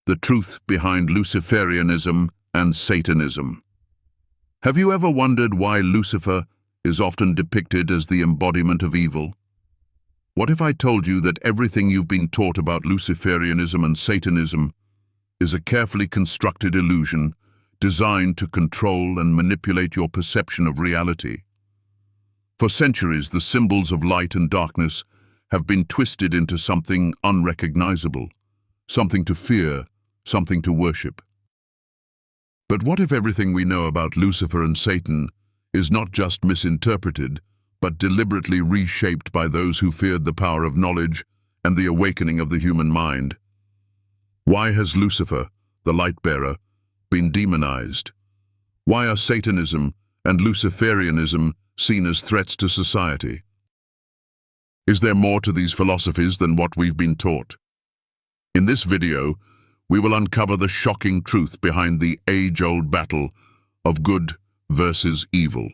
the truth behind Luciferianism and Satanism. Have you ever wondered why Lucifer is often depicted as the embodiment of evil? What if I told you that everything you've been taught about Luciferianism and Satanism is a carefully constructed illusion designed to control and manipulate your perception of reality? For centuries, the symbols of light and darkness have been twisted into something unrecognizable, something to fear, something to worship. But what if everything we know about Lucifer and Satan is not just misinterpreted, but deliberately reshaped by those who feared the power of knowledge and the awakening of the human mind? Why has Lucifer, the light-bearer, been demonized? Why are Satanism and Luciferianism seen as threats to society? Is there more to these philosophies than what we've been taught? In this video, we will uncover the shocking truth behind the age-old battle of good versus evil.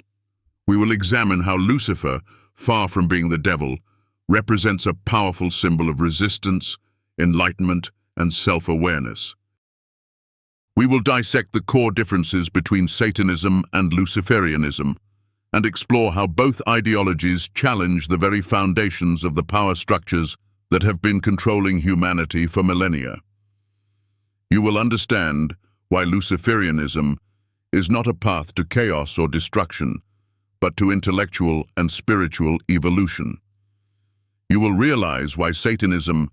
We will examine how Lucifer, far from being the devil, represents a powerful symbol of resistance, enlightenment, and self-awareness. We will dissect the core differences between Satanism and Luciferianism, and explore how both ideologies challenge the very foundations of the power structures that have been controlling humanity for millennia. You will understand why Luciferianism is not a path to chaos or destruction, but to intellectual and spiritual evolution. You will realize why Satanism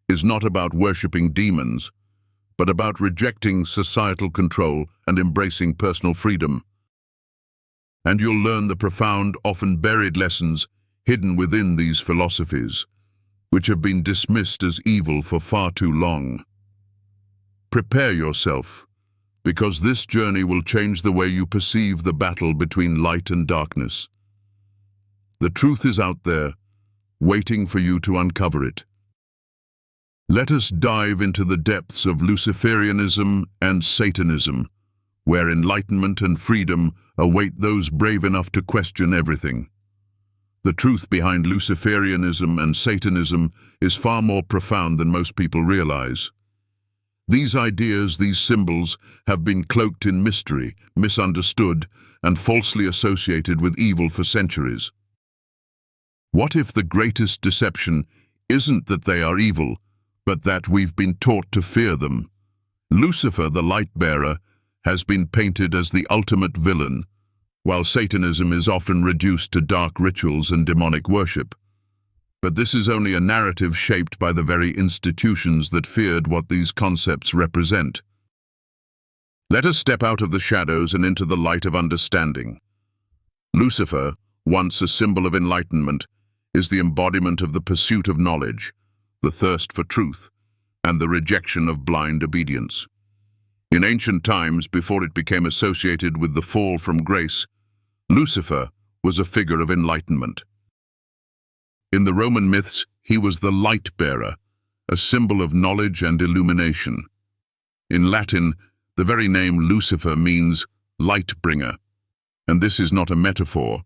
is not about worshipping demons, but about rejecting societal control and embracing personal freedom. And you'll learn the profound, often buried lessons hidden within these philosophies, which have been dismissed as evil for far too long. Prepare yourself, because this journey will change the way you perceive the battle between light and darkness. The truth is out there, waiting for you to uncover it. Let us dive into the depths of Luciferianism and Satanism, where enlightenment and freedom await those brave enough to question everything. The truth behind Luciferianism and Satanism is far more profound than most people realize. These ideas, these symbols, have been cloaked in mystery, misunderstood, and falsely associated with evil for centuries. What if the greatest deception isn't that they are evil, but that we've been taught to fear them? Lucifer, the light-bearer, has been painted as the ultimate villain, while Satanism is often reduced to dark rituals and demonic worship. But this is only a narrative shaped by the very institutions that feared what these concepts represent. Let us step out of the shadows and into the light of understanding. Lucifer, once a symbol of enlightenment, is the embodiment of the pursuit of knowledge, the thirst for truth, and the rejection of blind obedience. In ancient times, before it became associated with the fall from grace, Lucifer was a figure of enlightenment. In the Roman myths, he was the light-bearer, a symbol of knowledge and illumination. In Latin, the very name Lucifer means light-bringer, and this is not a metaphor.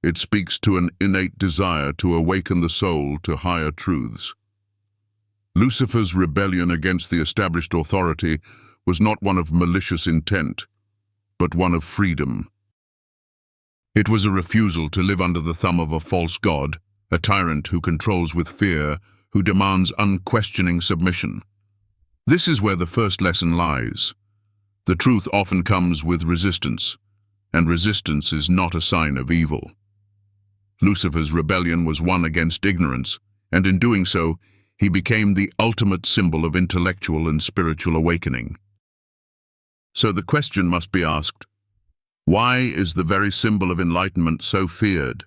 It speaks to an innate desire to awaken the soul to higher truths. Lucifer's rebellion against the established authority was not one of malicious intent, but one of freedom. It was a refusal to live under the thumb of a false god, a tyrant who controls with fear, who demands unquestioning submission. This is where the first lesson lies. The truth often comes with resistance, and resistance is not a sign of evil. Lucifer's rebellion was one against ignorance, and in doing so, he became the ultimate symbol of intellectual and spiritual awakening. So the question must be asked, why is the very symbol of enlightenment so feared?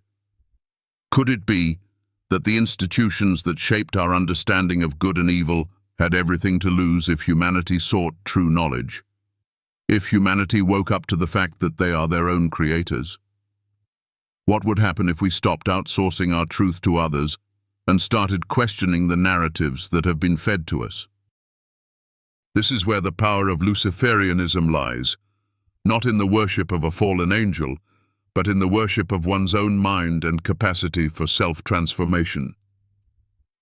Could it be that the institutions that shaped our understanding of good and evil had everything to lose if humanity sought true knowledge? If humanity woke up to the fact that they are their own creators? What would happen if we stopped outsourcing our truth to others and started questioning the narratives that have been fed to us? This is where the power of Luciferianism lies, not in the worship of a fallen angel, but in the worship of one's own mind and capacity for self-transformation.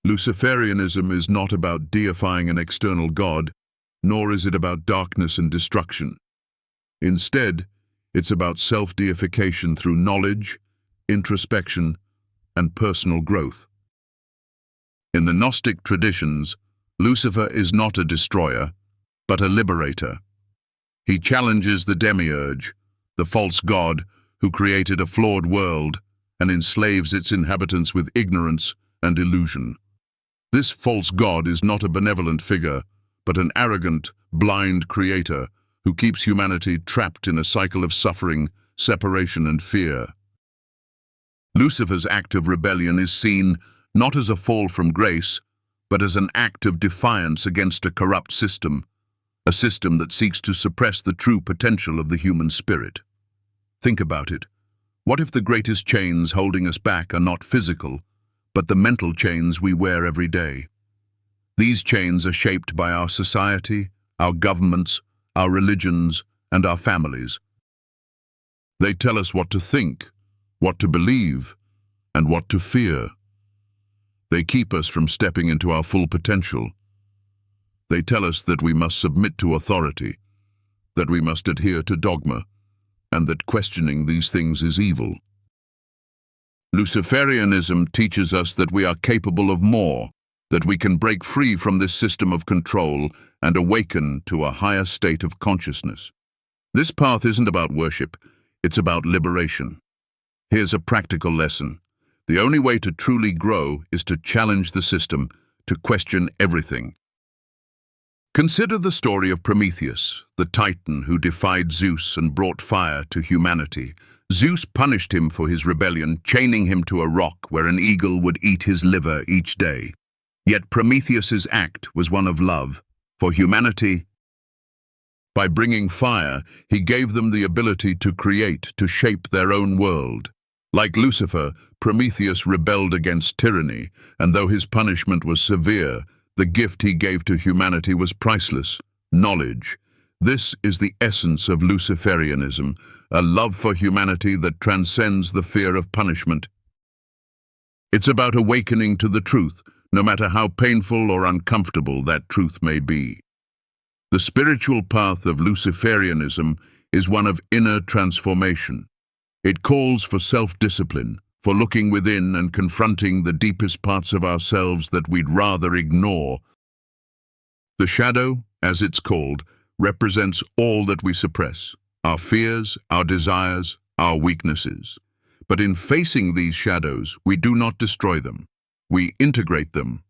Luciferianism is not about deifying an external god, nor is it about darkness and destruction. Instead, it's about self-deification through knowledge, introspection, and personal growth. In the Gnostic traditions, Lucifer is not a destroyer, but a liberator. He challenges the demiurge, the false god who created a flawed world and enslaves its inhabitants with ignorance and illusion. This false god is not a benevolent figure, but an arrogant, blind creator who keeps humanity trapped in a cycle of suffering, separation, and fear. Lucifer's act of rebellion is seen not as a fall from grace, but as an act of defiance against a corrupt system, a system that seeks to suppress the true potential of the human spirit. Think about it. What if the greatest chains holding us back are not physical, but the mental chains we wear every day? These chains are shaped by our society, our governments, our religions, and our families. They tell us what to think, what to believe, and what to fear. They keep us from stepping into our full potential. They tell us that we must submit to authority, that we must adhere to dogma, and that questioning these things is evil. Luciferianism teaches us that we are capable of more, that we can break free from this system of control and awaken to a higher state of consciousness. This path isn't about worship, it's about liberation. Here's a practical lesson. The only way to truly grow is to challenge the system, to question everything. Consider the story of Prometheus, the Titan who defied Zeus and brought fire to humanity. Zeus punished him for his rebellion, chaining him to a rock where an eagle would eat his liver each day. Yet Prometheus's act was one of love for humanity. By bringing fire, he gave them the ability to create, to shape their own world. Like Lucifer, Prometheus rebelled against tyranny, and though his punishment was severe, the gift he gave to humanity was priceless: knowledge. This is the essence of Luciferianism, a love for humanity that transcends the fear of punishment. It's about awakening to the truth, no matter how painful or uncomfortable that truth may be. The spiritual path of Luciferianism is one of inner transformation. It calls for self-discipline, for looking within and confronting the deepest parts of ourselves that we'd rather ignore. The shadow, as it's called, represents all that we suppress: our fears, our desires, our weaknesses. But in facing these shadows, we do not destroy them. We integrate them.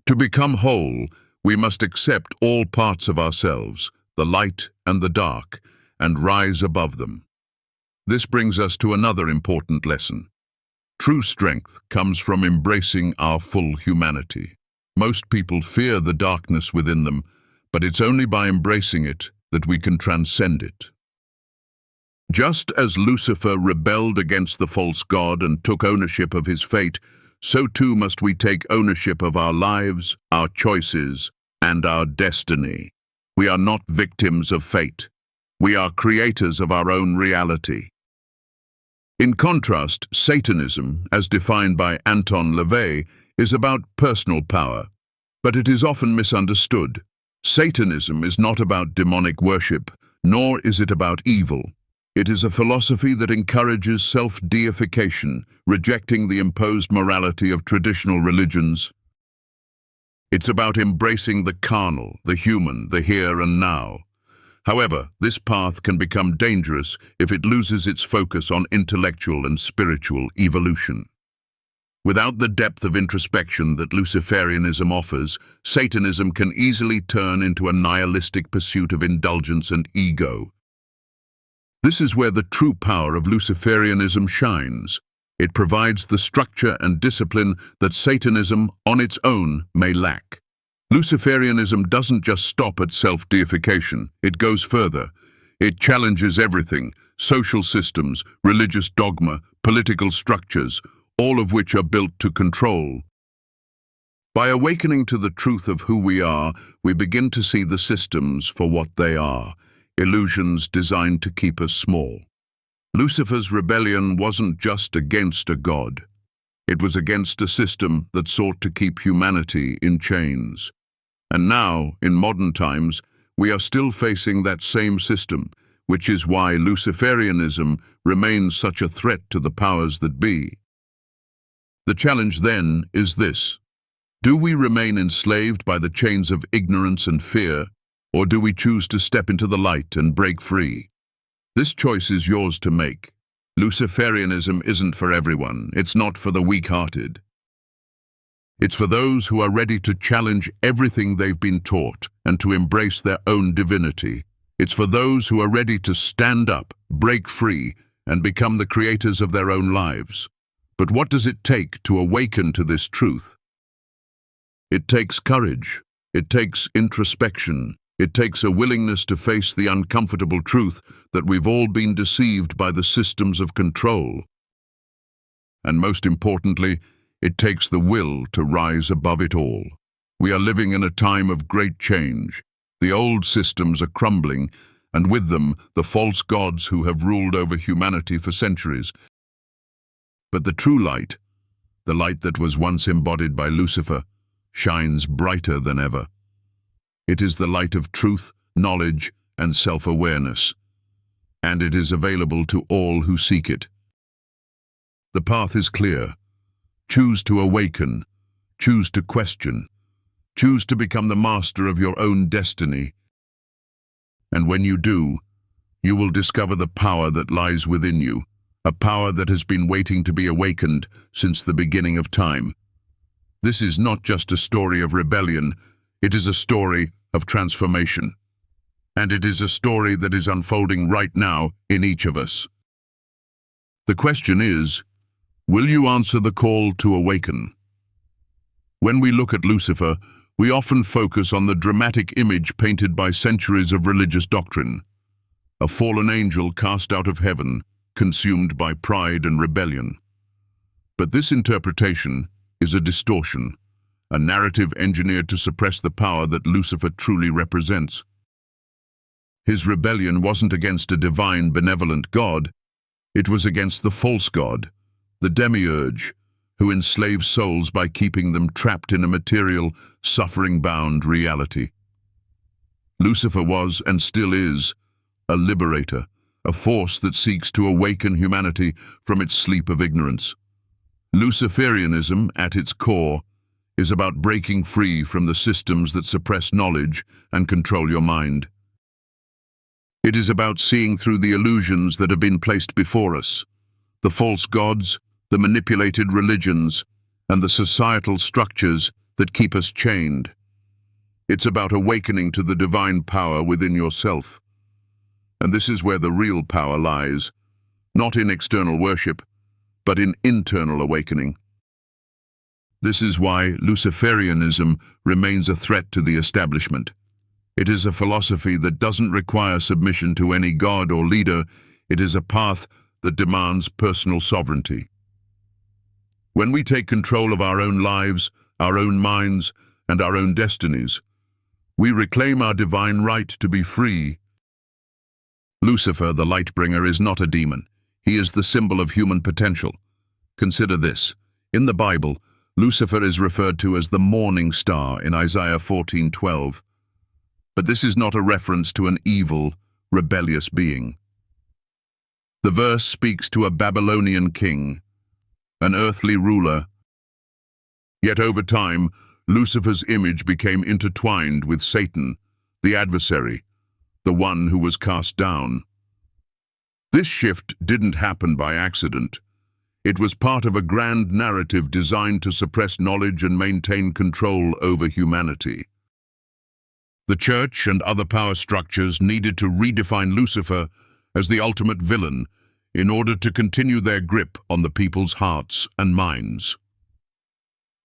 To become whole, we must accept all parts of ourselves, the light and the dark, and rise above them. This brings us to another important lesson. True strength comes from embracing our full humanity. Most people fear the darkness within them, but it's only by embracing it that we can transcend it. Just as Lucifer rebelled against the false god and took ownership of his fate, so too must we take ownership of our lives, our choices, and our destiny. We are not victims of fate. We are creators of our own reality. In contrast, Satanism, as defined by Anton LaVey, is about personal power, but it is often misunderstood. Satanism is not about demonic worship, nor is it about evil. It is a philosophy that encourages self-deification, rejecting the imposed morality of traditional religions. It's about embracing the carnal, the human, the here and now. However, this path can become dangerous if it loses its focus on intellectual and spiritual evolution. Without the depth of introspection that Luciferianism offers, Satanism can easily turn into a nihilistic pursuit of indulgence and ego. This is where the true power of Luciferianism shines. It provides the structure and discipline that Satanism, on its own, may lack. Luciferianism doesn't just stop at self-deification, it goes further. It challenges everything: social systems, religious dogma, political structures, all of which are built to control. By awakening to the truth of who we are, we begin to see the systems for what they are: illusions designed to keep us small. Lucifer's rebellion wasn't just against a god. It was against a system that sought to keep humanity in chains. And now, in modern times, we are still facing that same system, which is why Luciferianism remains such a threat to the powers that be. The challenge then is this: do we remain enslaved by the chains of ignorance and fear, or do we choose to step into the light and break free? This choice is yours to make. Luciferianism isn't for everyone. It's not for the weak-hearted. It's for those who are ready to challenge everything they've been taught and to embrace their own divinity. It's for those who are ready to stand up, break free, and become the creators of their own lives. But what does it take to awaken to this truth? It takes courage. It takes introspection. It takes a willingness to face the uncomfortable truth that we've all been deceived by the systems of control. And most importantly, it takes the will to rise above it all. We are living in a time of great change. The old systems are crumbling, and with them, the false gods who have ruled over humanity for centuries. But the true light, the light that was once embodied by Lucifer, shines brighter than ever. It is the light of truth, knowledge, and self-awareness, and it is available to all who seek it. The path is clear. Choose to awaken, choose to question, choose to become the master of your own destiny. And when you do, you will discover the power that lies within you, a power that has been waiting to be awakened since the beginning of time. This is not just a story of rebellion, it is a story of transformation. And it is a story that is unfolding right now in each of us. The question is, will you answer the call to awaken? When we look at Lucifer, we often focus on the dramatic image painted by centuries of religious doctrine. A fallen angel cast out of heaven, consumed by pride and rebellion. But this interpretation is a distortion, a narrative engineered to suppress the power that Lucifer truly represents. His rebellion wasn't against a divine, benevolent God, it was against the false god, the demiurge, who enslaves souls by keeping them trapped in a material, suffering-bound reality. Lucifer was, and still is, a liberator, a force that seeks to awaken humanity from its sleep of ignorance. Luciferianism, at its core, is about breaking free from the systems that suppress knowledge and control your mind. It is about seeing through the illusions that have been placed before us, the false gods, the manipulated religions, and the societal structures that keep us chained. It's about awakening to the divine power within yourself. And this is where the real power lies, not in external worship, but in internal awakening. This is why Luciferianism remains a threat to the establishment. It is a philosophy that doesn't require submission to any god or leader. It is a path that demands personal sovereignty. When we take control of our own lives, our own minds, and our own destinies, we reclaim our divine right to be free. Lucifer, the light-bringer, is not a demon. He is the symbol of human potential. Consider this. In the Bible, Lucifer is referred to as the morning star in Isaiah 14:12. But this is not a reference to an evil, rebellious being. The verse speaks to a Babylonian king, an earthly ruler. Yet over time, Lucifer's image became intertwined with Satan, the adversary, the one who was cast down. This shift didn't happen by accident. It was part of a grand narrative designed to suppress knowledge and maintain control over humanity. The church and other power structures needed to redefine Lucifer as the ultimate villain in order to continue their grip on the people's hearts and minds.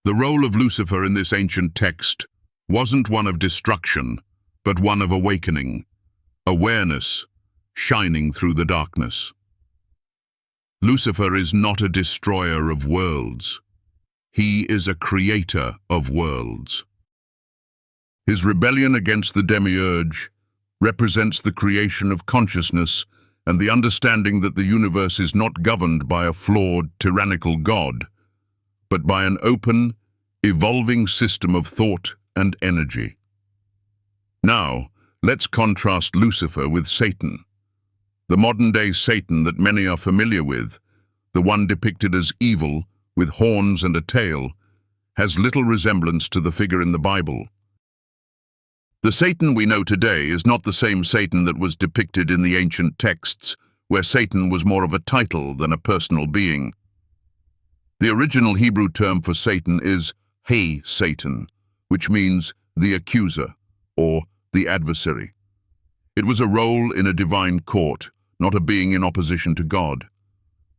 The role of Lucifer in this ancient text wasn't one of destruction, but one of awakening, awareness, shining through the darkness. Lucifer is not a destroyer of worlds. He is a creator of worlds. His rebellion against the demiurge represents the creation of consciousness and the understanding that the universe is not governed by a flawed, tyrannical god, but by an open, evolving system of thought and energy. Now, let's contrast Lucifer with Satan. The modern-day Satan that many are familiar with, the one depicted as evil, with horns and a tail, has little resemblance to the figure in the Bible. The Satan we know today is not the same Satan that was depicted in the ancient texts, where Satan was more of a title than a personal being. The original Hebrew term for Satan is Hey Satan, which means the accuser, or the adversary. It was a role in a divine court, not a being in opposition to God.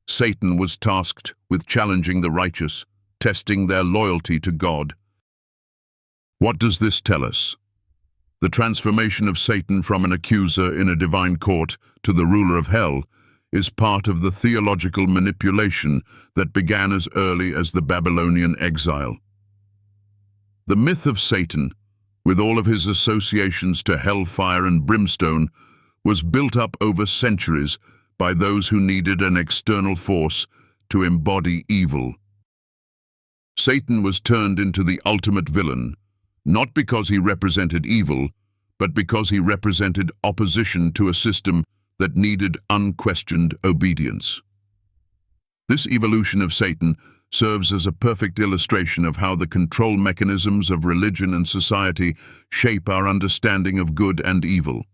Satan was tasked with challenging the righteous, testing their loyalty to God. What does this tell us? The transformation of Satan from an accuser in a divine court to the ruler of hell is part of the theological manipulation that began as early as the Babylonian exile. The myth of Satan, with all of his associations to hellfire and brimstone, was built up over centuries by those who needed an external force to embody evil. Satan was turned into the ultimate villain, not because he represented evil, but because he represented opposition to a system that needed unquestioned obedience. This evolution of Satan serves as a perfect illustration of how the control mechanisms of religion and society shape our understanding of good and evil.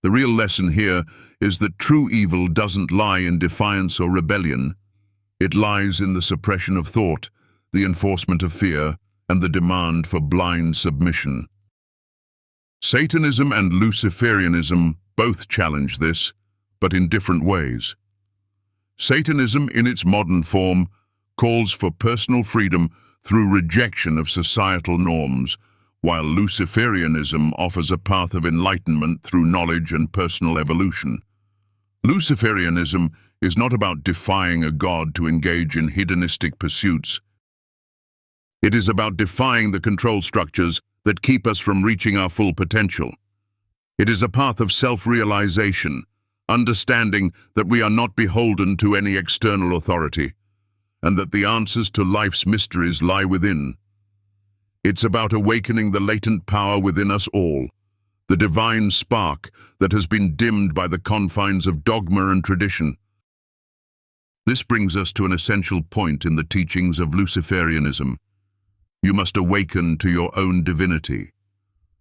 The real lesson here is that true evil doesn't lie in defiance or rebellion. It lies in the suppression of thought, the enforcement of fear, and the demand for blind submission. Satanism and Luciferianism both challenge this, but in different ways. Satanism, in its modern form, calls for personal freedom through rejection of societal norms, while Luciferianism offers a path of enlightenment through knowledge and personal evolution. Luciferianism is not about defying a god to engage in hedonistic pursuits. It is about defying the control structures that keep us from reaching our full potential. It is a path of self-realization, understanding that we are not beholden to any external authority, and that the answers to life's mysteries lie within. It's about awakening the latent power within us all, the divine spark that has been dimmed by the confines of dogma and tradition. This brings us to an essential point in the teachings of Luciferianism. You must awaken to your own divinity.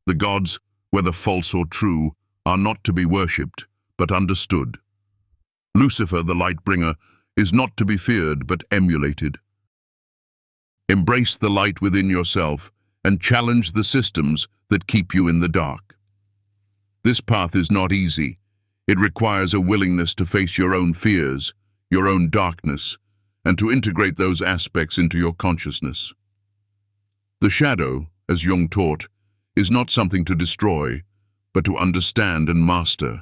The gods, whether false or true, are not to be worshipped, but understood. Lucifer, the light bringer, is not to be feared, but emulated. Embrace the light within yourself and challenge the systems that keep you in the dark. This path is not easy. It requires a willingness to face your own fears, your own darkness, and to integrate those aspects into your consciousness. The shadow, as Jung taught, is not something to destroy, but to understand and master.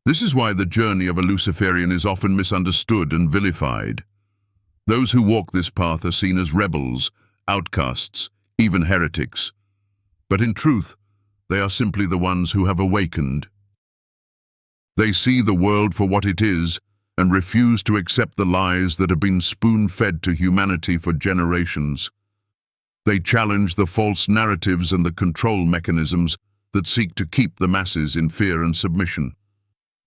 This is why the journey of a Luciferian is often misunderstood and vilified. Those who walk this path are seen as rebels, outcasts, even heretics. But in truth, they are simply the ones who have awakened. They see the world for what it is and refuse to accept the lies that have been spoon-fed to humanity for generations. They challenge the false narratives and the control mechanisms that seek to keep the masses in fear and submission.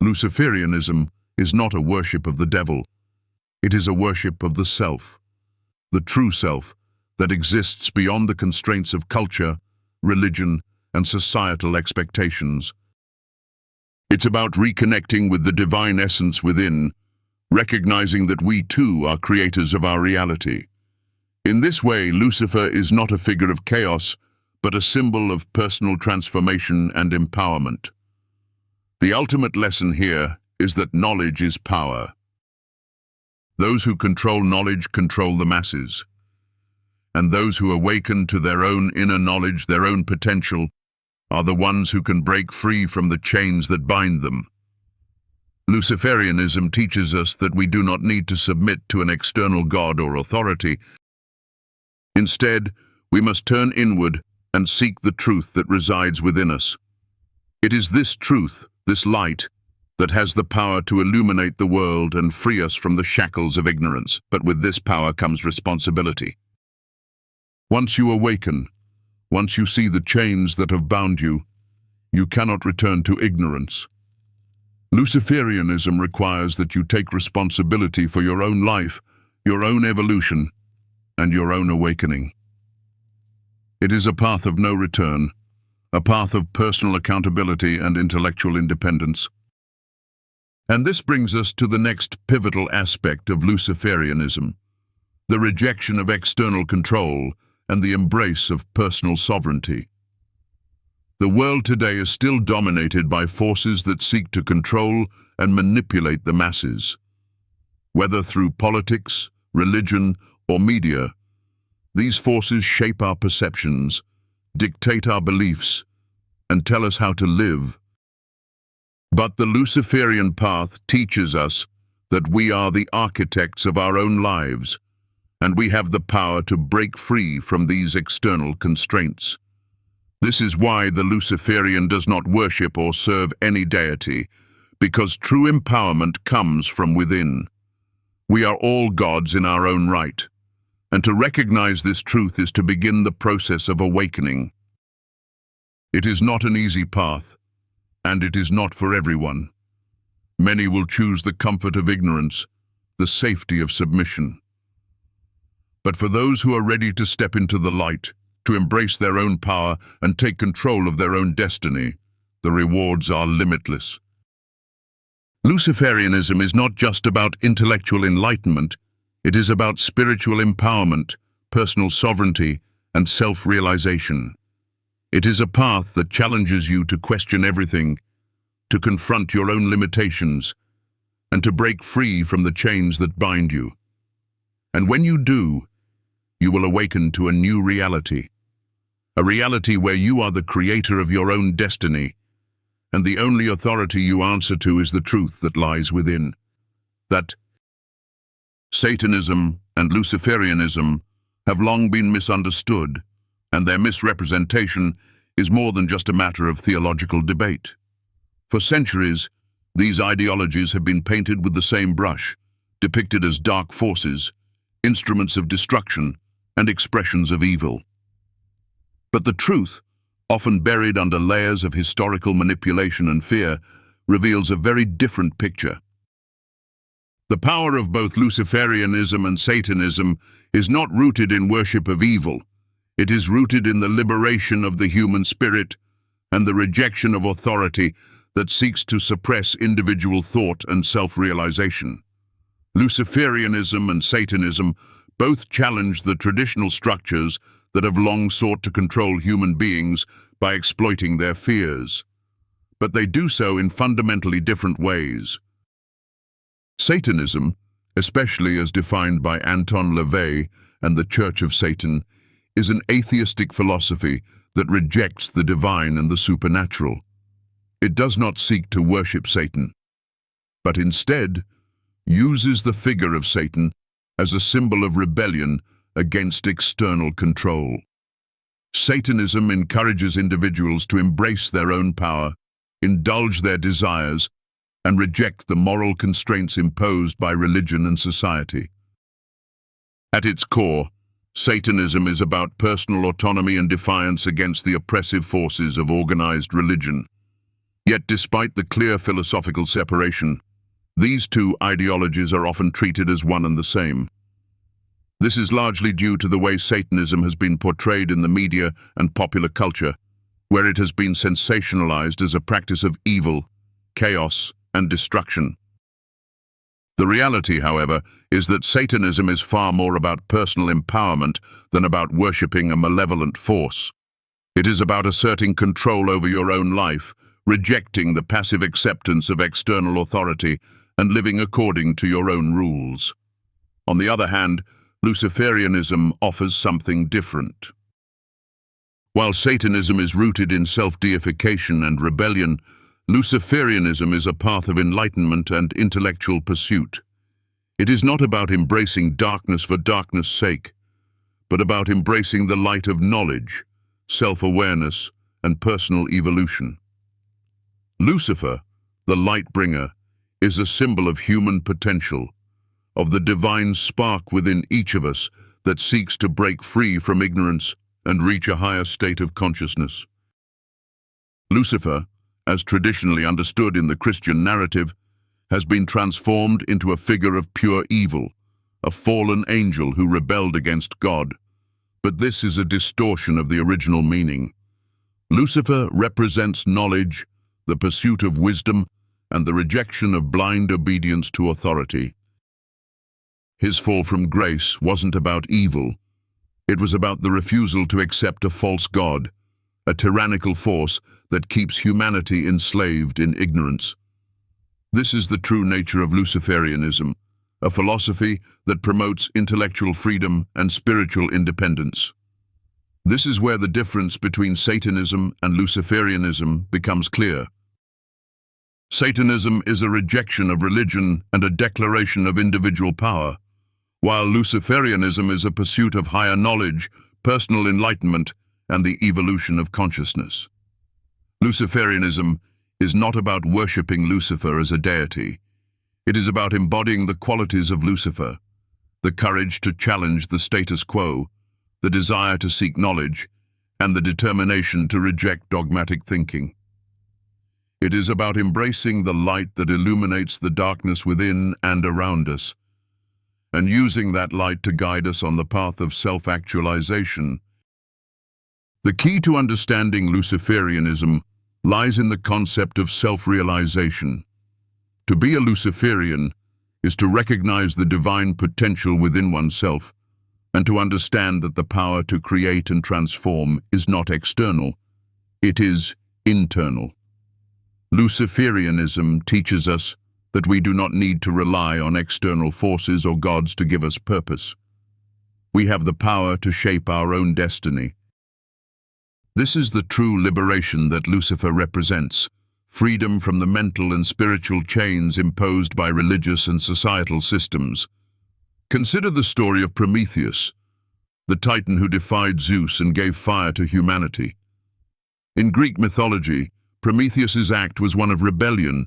Luciferianism is not a worship of the devil. It is a worship of the self, the true self that exists beyond the constraints of culture, religion, and societal expectations. It's about reconnecting with the divine essence within, recognizing that we too are creators of our reality. In this way, Lucifer is not a figure of chaos, but a symbol of personal transformation and empowerment. The ultimate lesson here is that knowledge is power. Those who control knowledge control the masses, and those who awaken to their own inner knowledge, their own potential, are the ones who can break free from the chains that bind them. Luciferianism teaches us that we do not need to submit to an external god or authority. Instead, we must turn inward and seek the truth that resides within us. It is this truth, this light, that has the power to illuminate the world and free us from the shackles of ignorance. But with this power comes responsibility. Once you awaken, Once you see the chains that have bound you, you cannot return to ignorance. Luciferianism requires that you take responsibility for your own life, your own evolution, and your own awakening. It is a path of no return, a path of personal accountability and intellectual independence. And this brings us to the next pivotal aspect of Luciferianism, the rejection of external control and the embrace of personal sovereignty. The world today is still dominated by forces that seek to control and manipulate the masses. Whether through politics, religion, or media, these forces shape our perceptions, dictate our beliefs, and tell us how to live. But the Luciferian path teaches us that we are the architects of our own lives, and we have the power to break free from these external constraints. This is why the Luciferian does not worship or serve any deity, because true empowerment comes from within. We are all gods in our own right, and to recognize this truth is to begin the process of awakening. It is not an easy path, and it is not for everyone. Many will choose the comfort of ignorance, the safety of submission. But for those who are ready to step into the light, to embrace their own power and take control of their own destiny, the rewards are limitless. Luciferianism is not just about intellectual enlightenment, it is about spiritual empowerment, personal sovereignty, and self-realization. It is a path that challenges you to question everything, to confront your own limitations, and to break free from the chains that bind you. And when you do, you will awaken to a new reality. A reality where you are the creator of your own destiny, and the only authority you answer to is the truth that lies within. That Satanism and Luciferianism have long been misunderstood, and their misrepresentation is more than just a matter of theological debate. For centuries, these ideologies have been painted with the same brush, depicted as dark forces, instruments of destruction, and expressions of evil. But the truth, often buried under layers of historical manipulation and fear, reveals a very different picture. The power of both Luciferianism and Satanism is not rooted in worship of evil. It is rooted in the liberation of the human spirit and the rejection of authority that seeks to suppress individual thought and self-realization. Luciferianism and Satanism both challenge the traditional structures that have long sought to control human beings by exploiting their fears. But they do so in fundamentally different ways. Satanism, especially as defined by Anton LaVey and the Church of Satan, is an atheistic philosophy that rejects the divine and the supernatural. It does not seek to worship Satan, but instead uses the figure of Satan as a symbol of rebellion against external control. Satanism encourages individuals to embrace their own power, indulge their desires, and reject the moral constraints imposed by religion and society. At its core, Satanism is about personal autonomy and defiance against the oppressive forces of organized religion. Yet despite the clear philosophical separation, these two ideologies are often treated as one and the same. This is largely due to the way Satanism has been portrayed in the media and popular culture, where it has been sensationalized as a practice of evil, chaos, and destruction. The reality, however, is that Satanism is far more about personal empowerment than about worshipping a malevolent force. It is about asserting control over your own life, rejecting the passive acceptance of external authority, and living according to your own rules. On the other hand, Luciferianism offers something different. While Satanism is rooted in self-deification and rebellion, Luciferianism is a path of enlightenment and intellectual pursuit. It is not about embracing darkness for darkness' sake, but about embracing the light of knowledge, self-awareness, and personal evolution. Lucifer, the light bringer, is a symbol of human potential, of the divine spark within each of us that seeks to break free from ignorance and reach a higher state of consciousness. Lucifer, as traditionally understood in the Christian narrative, has been transformed into a figure of pure evil, a fallen angel who rebelled against God. But this is a distortion of the original meaning. Lucifer represents knowledge, the pursuit of wisdom, and the rejection of blind obedience to authority. His fall from grace wasn't about evil. It was about the refusal to accept a false god, a tyrannical force that keeps humanity enslaved in ignorance. This is the true nature of Luciferianism, a philosophy that promotes intellectual freedom and spiritual independence. This is where the difference between Satanism and Luciferianism becomes clear. Satanism is a rejection of religion and a declaration of individual power, while Luciferianism is a pursuit of higher knowledge, personal enlightenment, and the evolution of consciousness. Luciferianism is not about worshipping Lucifer as a deity. It is about embodying the qualities of Lucifer, the courage to challenge the status quo, the desire to seek knowledge, and the determination to reject dogmatic thinking. It is about embracing the light that illuminates the darkness within and around us, and using that light to guide us on the path of self-actualization. The key to understanding Luciferianism lies in the concept of self-realization. To be a Luciferian is to recognize the divine potential within oneself and to understand that the power to create and transform is not external, it is internal. Luciferianism teaches us that we do not need to rely on external forces or gods to give us purpose. We have the power to shape our own destiny. This is the true liberation that Lucifer represents, freedom from the mental and spiritual chains imposed by religious and societal systems. Consider the story of Prometheus, the titan who defied Zeus and gave fire to humanity. In Greek mythology, Prometheus's act was one of rebellion,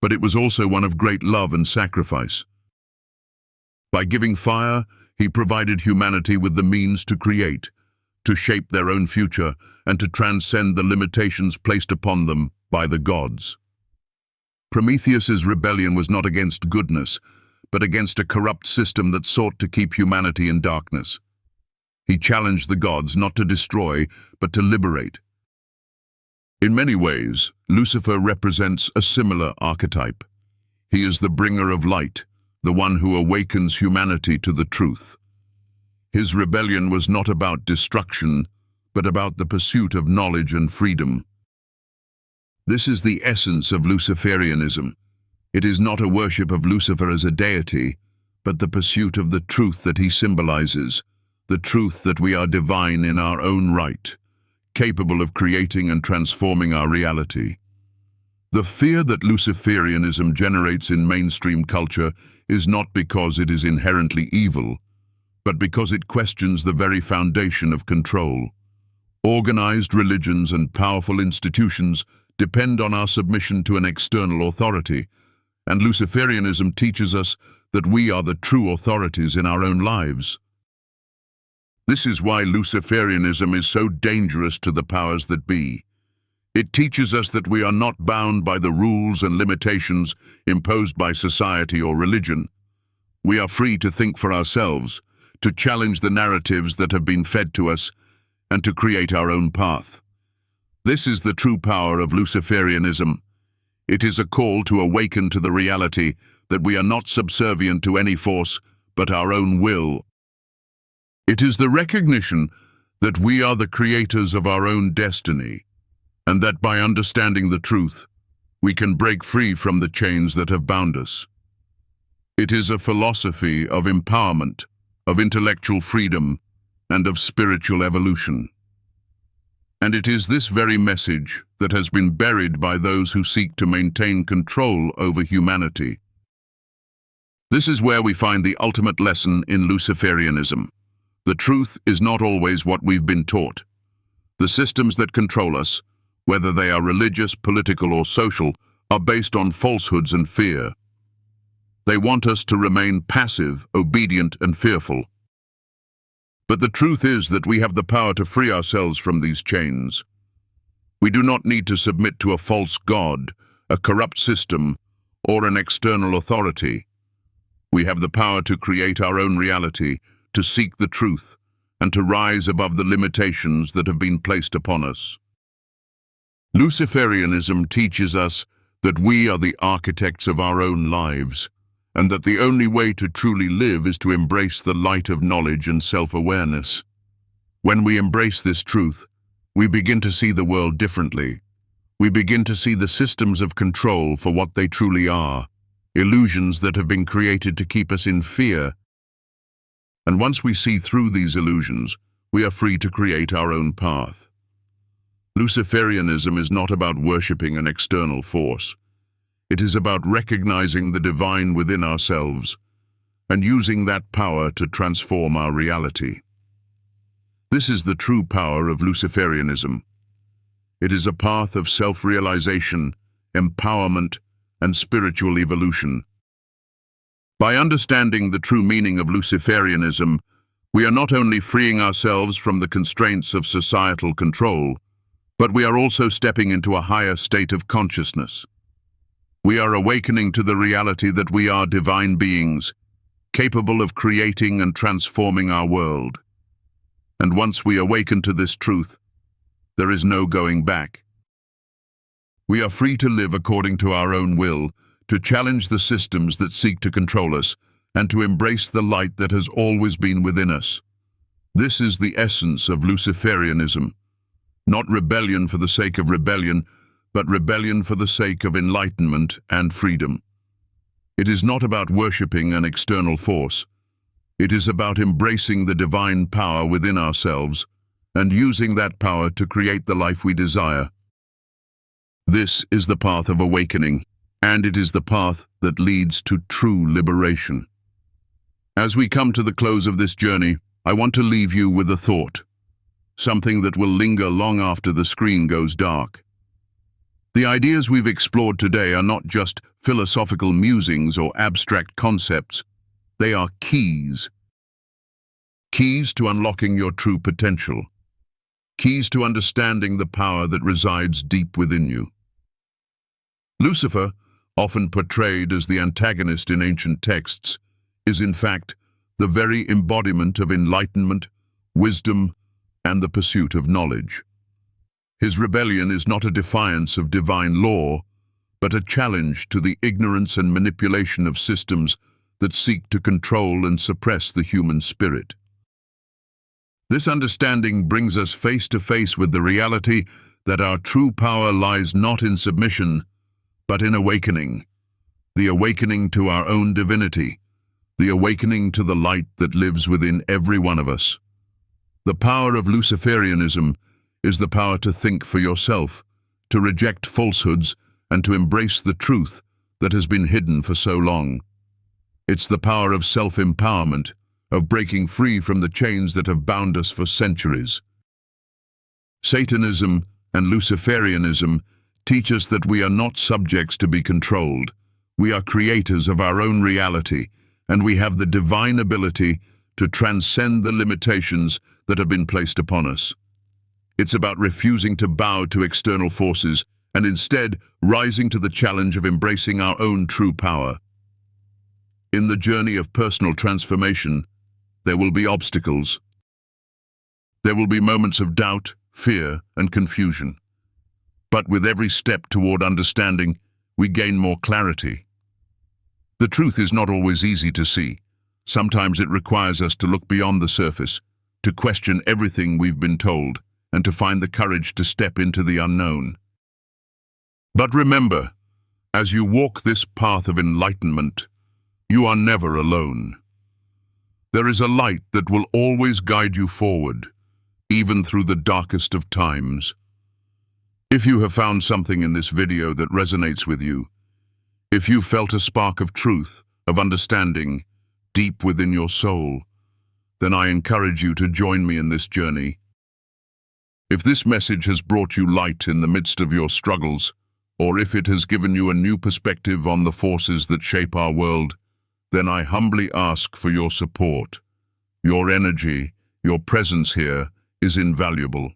but it was also one of great love and sacrifice. By giving fire, he provided humanity with the means to create, to shape their own future, and to transcend the limitations placed upon them by the gods. Prometheus's rebellion was not against goodness, but against a corrupt system that sought to keep humanity in darkness. He challenged the gods not to destroy, but to liberate. In many ways, Lucifer represents a similar archetype. He is the bringer of light, the one who awakens humanity to the truth. His rebellion was not about destruction, but about the pursuit of knowledge and freedom. This is the essence of Luciferianism. It is not a worship of Lucifer as a deity, but the pursuit of the truth that he symbolizes, the truth that we are divine in our own right, capable of creating and transforming our reality. The fear that Luciferianism generates in mainstream culture is not because it is inherently evil, but because it questions the very foundation of control. Organized religions and powerful institutions depend on our submission to an external authority, and Luciferianism teaches us that we are the true authorities in our own lives. This is why Luciferianism is so dangerous to the powers that be. It teaches us that we are not bound by the rules and limitations imposed by society or religion. We are free to think for ourselves, to challenge the narratives that have been fed to us, and to create our own path. This is the true power of Luciferianism. It is a call to awaken to the reality that we are not subservient to any force, but our own will. It is the recognition that we are the creators of our own destiny, and that by understanding the truth, we can break free from the chains that have bound us. It is a philosophy of empowerment, of intellectual freedom, and of spiritual evolution. And it is this very message that has been buried by those who seek to maintain control over humanity. This is where we find the ultimate lesson in Luciferianism. The truth is not always what we've been taught. The systems that control us, whether they are religious, political, or social, are based on falsehoods and fear. They want us to remain passive, obedient, and fearful. But the truth is that we have the power to free ourselves from these chains. We do not need to submit to a false god, a corrupt system, or an external authority. We have the power to create our own reality, to seek the truth, and to rise above the limitations that have been placed upon us. Luciferianism teaches us that we are the architects of our own lives, and that the only way to truly live is to embrace the light of knowledge and self-awareness. When we embrace this truth, we begin to see the world differently. We begin to see the systems of control for what they truly are, illusions that have been created to keep us in fear. And once we see through these illusions, we are free to create our own path. Luciferianism is not about worshipping an external force. It is about recognizing the divine within ourselves and using that power to transform our reality. This is the true power of Luciferianism. It is a path of self-realization, empowerment, and spiritual evolution. By understanding the true meaning of Luciferianism, we are not only freeing ourselves from the constraints of societal control, but we are also stepping into a higher state of consciousness. We are awakening to the reality that we are divine beings, capable of creating and transforming our world. And once we awaken to this truth, there is no going back. We are free to live according to our own will, to challenge the systems that seek to control us, and to embrace the light that has always been within us. This is the essence of Luciferianism. Not rebellion for the sake of rebellion, but rebellion for the sake of enlightenment and freedom. It is not about worshipping an external force. It is about embracing the divine power within ourselves and using that power to create the life we desire. This is the path of awakening, and it is the path that leads to true liberation. As we come to the close of this journey, I want to leave you with a thought, something that will linger long after the screen goes dark. The ideas we've explored today are not just philosophical musings or abstract concepts. They are keys. Keys to unlocking your true potential. Keys to understanding the power that resides deep within you. Lucifer, often portrayed as the antagonist in ancient texts, is in fact the very embodiment of enlightenment, wisdom, and the pursuit of knowledge. His rebellion is not a defiance of divine law, but a challenge to the ignorance and manipulation of systems that seek to control and suppress the human spirit. This understanding brings us face to face with the reality that our true power lies not in submission, but in awakening. The awakening to our own divinity, the awakening to the light that lives within every one of us. The power of Luciferianism is the power to think for yourself, to reject falsehoods, and to embrace the truth that has been hidden for so long. It's the power of self-empowerment, of breaking free from the chains that have bound us for centuries. Satanism and Luciferianism teach us that we are not subjects to be controlled. We are creators of our own reality, and we have the divine ability to transcend the limitations that have been placed upon us. It's about refusing to bow to external forces and instead rising to the challenge of embracing our own true power. In the journey of personal transformation, there will be obstacles. There will be moments of doubt, fear, and confusion. But with every step toward understanding, we gain more clarity. The truth is not always easy to see. Sometimes it requires us to look beyond the surface, to question everything we've been told, and to find the courage to step into the unknown. But remember, as you walk this path of enlightenment, you are never alone. There is a light that will always guide you forward, even through the darkest of times. If you have found something in this video that resonates with you, if you felt a spark of truth, of understanding, deep within your soul, then I encourage you to join me in this journey. If this message has brought you light in the midst of your struggles, or if it has given you a new perspective on the forces that shape our world, then I humbly ask for your support, your energy, your presence here is invaluable.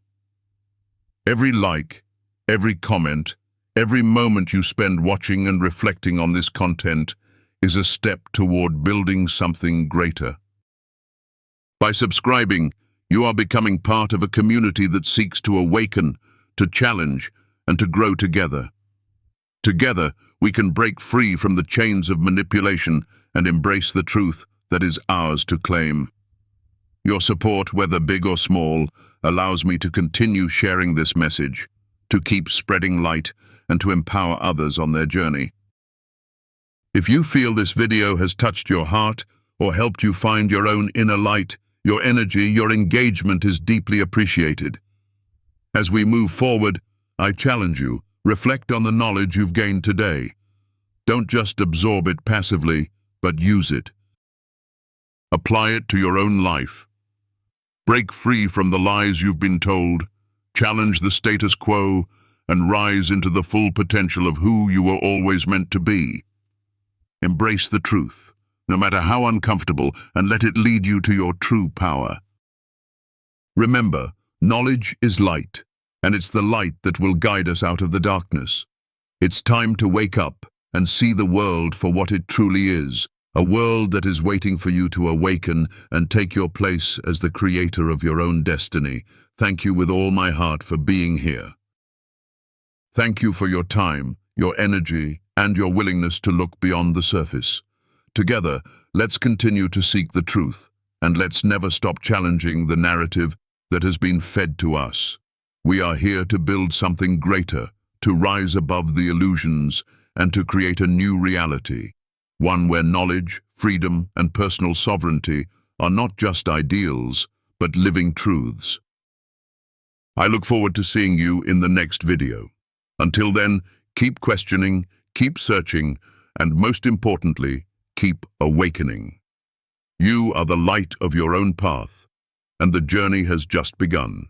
Every like, every comment, every moment you spend watching and reflecting on this content is a step toward building something greater. By subscribing, you are becoming part of a community that seeks to awaken, to challenge, and to grow together. Together, we can break free from the chains of manipulation and embrace the truth that is ours to claim. Your support, whether big or small, allows me to continue sharing this message, to keep spreading light, and to empower others on their journey. If you feel this video has touched your heart or helped you find your own inner light, your energy, your engagement is deeply appreciated. As we move forward, I challenge you, reflect on the knowledge you've gained today. Don't just absorb it passively, but use it. Apply it to your own life. Break free from the lies you've been told, challenge the status quo, and rise into the full potential of who you were always meant to be. Embrace the truth, no matter how uncomfortable, and let it lead you to your true power. Remember, knowledge is light, and it's the light that will guide us out of the darkness. It's time to wake up and see the world for what it truly is, a world that is waiting for you to awaken and take your place as the creator of your own destiny. Thank you with all my heart for being here. Thank you for your time, your energy, and your willingness to look beyond the surface. Together, let's continue to seek the truth, and let's never stop challenging the narrative that has been fed to us. We are here to build something greater, to rise above the illusions, and to create a new reality. One where knowledge, freedom, and personal sovereignty are not just ideals, but living truths. I look forward to seeing you in the next video. Until then, keep questioning, keep searching, and most importantly, keep awakening. You are the light of your own path, and the journey has just begun.